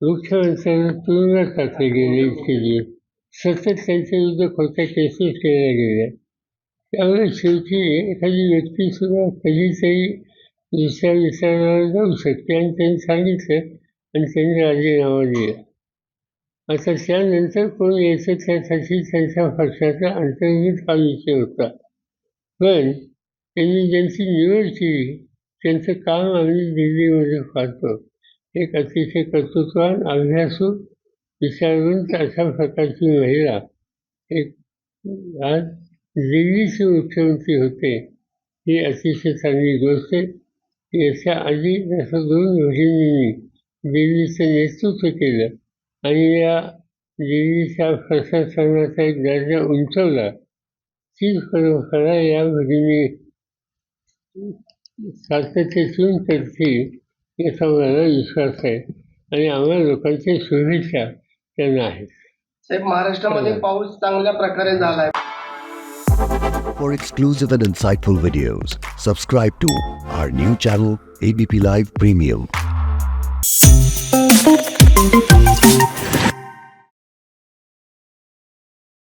मुख्यमंत्र्यांना तुरुंगात टाकले गेले इतके दिवस. सतत त्यांच्या विरुद्ध खोट्या केसेस केल्या गेल्या. त्यामुळे शेवटी एखादी व्यक्ती सुद्धा कधीतरी दुसऱ्या विचारणाला जाऊ शकते आणि त्यांनी सांगितलं आणि त्यांनी राजीनामा दिला. आता त्यानंतर कोण यायचं त्यासाठी त्यांच्या पक्षाचा अंतर्गत हा विषय होता. पण त्यांनी ज्यांची निवड केली त्यांचं काम आम्ही दिल्लीमध्ये पाहतो. एक अतिशय कर्तृत्ववान, अभ्यासू, विचारवंत अशा प्रकारची महिला एक आज दिल्लीचे मुख्यमंत्री होते. ही अतिशय चांगली गोष्ट आहे. याच्या आधी जसं 2 भगिनींनी दिल्लीचं नेतृत्व केलं आणि या दिल्लीच्या प्रशासनाचा एक दर्जा उंचवला, तीच परंपरा या भगिनी सातत्यातून करतील याचा मला विश्वास आहे आणि आम्हा लोकांच्या शुभेच्छा त्यांना आहेत. साहेब, महाराष्ट्रामध्ये पाऊस चांगल्या प्रकारे झालाय. For exclusive and insightful videos, subscribe to our new channel ABP Live Premium.